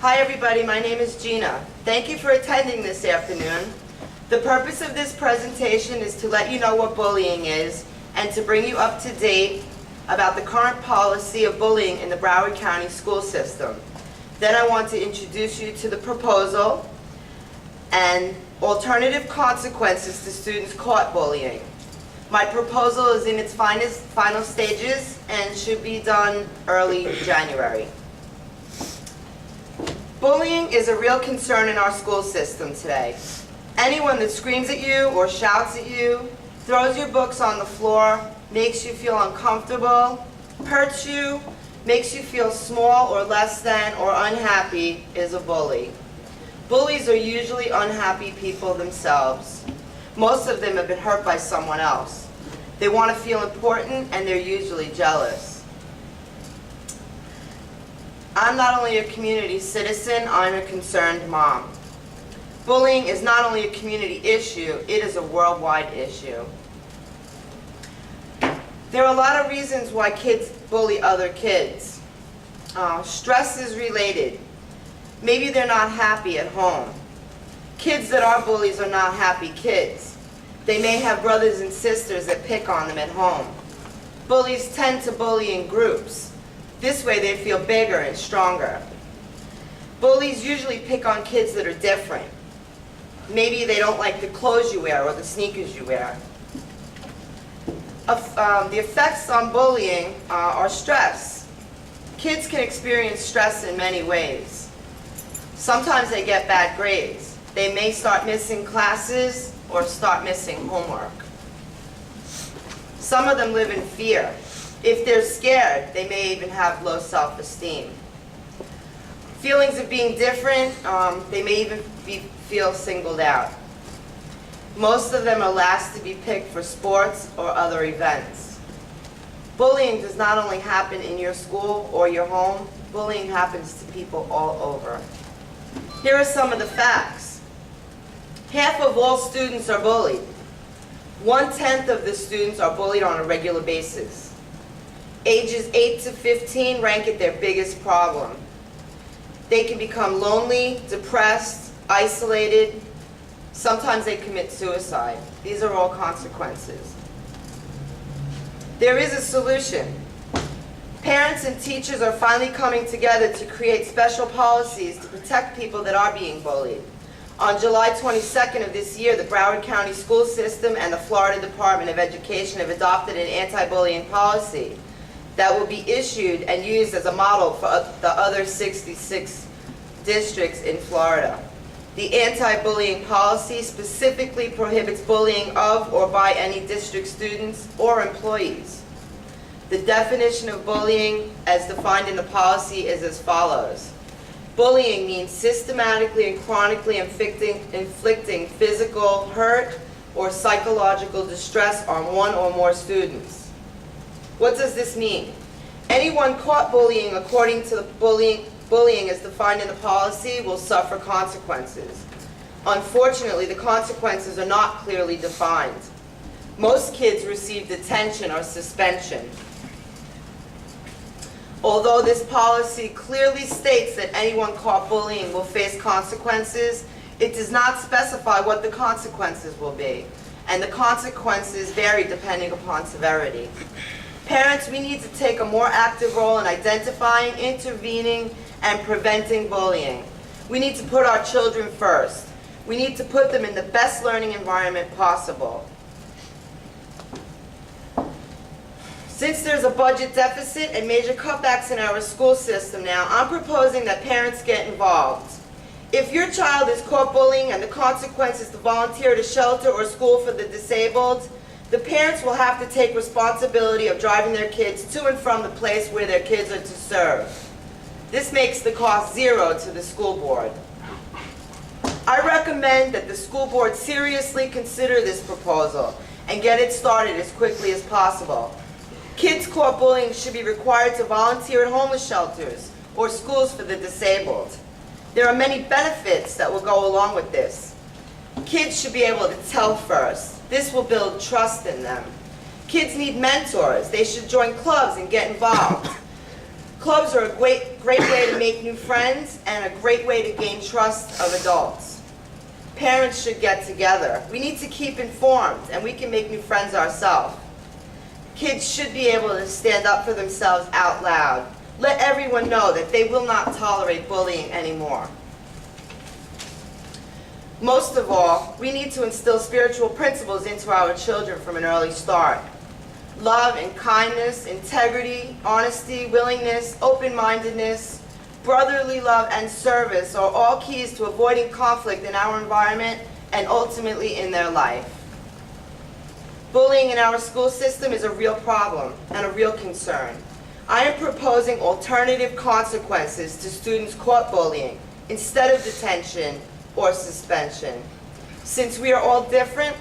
Hi everybody, my name is Gina. Thank you for attending this afternoon. The purpose of this presentation is to let you know what bullying is and to bring you up to date about the current policy of bullying in the Broward County school system. Then I want to introduce you to the proposal and alternative consequences to students caught bullying. My proposal is in its final stages and should be done early January. Bullying is a real concern in our school system today. Anyone that screams at you or shouts at you, throws your books on the floor, makes you feel uncomfortable, hurts you, makes you feel small or less than or unhappy is a bully. Bullies are usually unhappy people themselves. Most of them have been hurt by someone else. They want to feel important and they're usually jealous. I'm not only a community citizen, I'm a concerned mom. Bullying is not only a community issue, it is a worldwide issue. There are a lot of reasons why kids bully other kids. Stress is related. Maybe they're not happy at home. Kids that are bullies are not happy kids. They may have brothers and sisters that pick on them at home. Bullies tend to bully in groups. This way they feel bigger and stronger. Bullies usually pick on kids that are different. Maybe they don't like the clothes you wear or the sneakers you wear. The effects on bullying are stress. Kids can experience stress in many ways. Sometimes they get bad grades. They may start missing classes or start missing homework. Some of them live in fear. If they're scared, they may even have low self-esteem. Feelings of being different, they may even feel singled out. Most of them are last to be picked for sports or other events. Bullying does not only happen in your school or your home, bullying happens to people all over. Here are some of the facts. Half of all students are bullied. 1/10 of the students are bullied on a regular basis. Ages 8 to 15 rank it their biggest problem. They can become lonely, depressed, isolated. Sometimes they commit suicide. These are all consequences. There is a solution. Parents and teachers are finally coming together to create special policies to protect people that are being bullied. On July 22nd of this year, the Broward County School System and the Florida Department of Education have adopted an anti-bullying policy that will be issued and used as a model for the other 66 districts in Florida. The anti-bullying policy specifically prohibits bullying of or by any district students or employees. The definition of bullying as defined in the policy is as follows. Bullying means systematically and chronically inflicting physical hurt or psychological distress on one or more students. What does this mean? Anyone caught bullying according to the bullying as defined in the policy will suffer consequences. Unfortunately, the consequences are not clearly defined. Most kids receive detention or suspension. Although this policy clearly states that anyone caught bullying will face consequences, it does not specify what the consequences will be, and the consequences vary depending upon severity. Parents, we need to take a more active role in identifying, intervening, and preventing bullying. We need to put our children first. We need to put them in the best learning environment possible. Since there's a budget deficit and major cutbacks in our school system now, I'm proposing that parents get involved. If your child is caught bullying and the consequence is to volunteer at a shelter or school for the disabled, the parents will have to take responsibility of driving their kids to and from the place where their kids are to serve. This makes the cost zero to the school board. I recommend that the school board seriously consider this proposal and get it started as quickly as possible. Kids caught bullying should be required to volunteer at homeless shelters or schools for the disabled. There are many benefits that will go along with this. Kids should be able to tell first. This will build trust in them. Kids need mentors. They should join clubs and get involved. Clubs are a great way to make new friends and a great way to gain trust of adults. Parents should get together. We need to keep informed, and we can make new friends ourselves. Kids should be able to stand up for themselves out loud. Let everyone know that they will not tolerate bullying anymore. Most of all, we need to instill spiritual principles into our children from an early start. Love and kindness, integrity, honesty, willingness, open-mindedness, brotherly love, and service are all keys to avoiding conflict in our environment and ultimately in their life. Bullying in our school system is a real problem and a real concern. I am proposing alternative consequences to students caught bullying instead of detention or suspension. Since we are all different,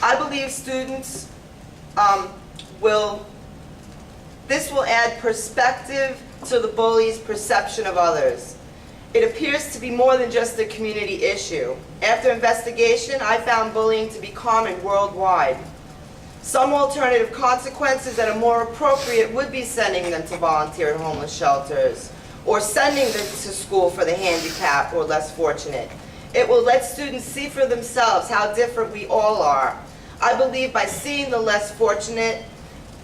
I believe students this will add perspective to the bully's perception of others. It appears to be more than just a community issue. After investigation, I found bullying to be common worldwide. Some alternative consequences that are more appropriate would be sending them to volunteer at homeless shelters or sending them to school for the handicapped or less fortunate. It will let students see for themselves how different we all are. I believe by seeing the less fortunate,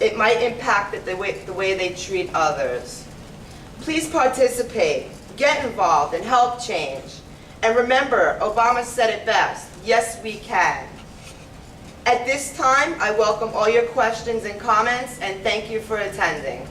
it might impact the way they treat others. Please participate, get involved, and help change. And remember, Obama said it best, yes we can. At this time, I welcome all your questions and comments, and thank you for attending.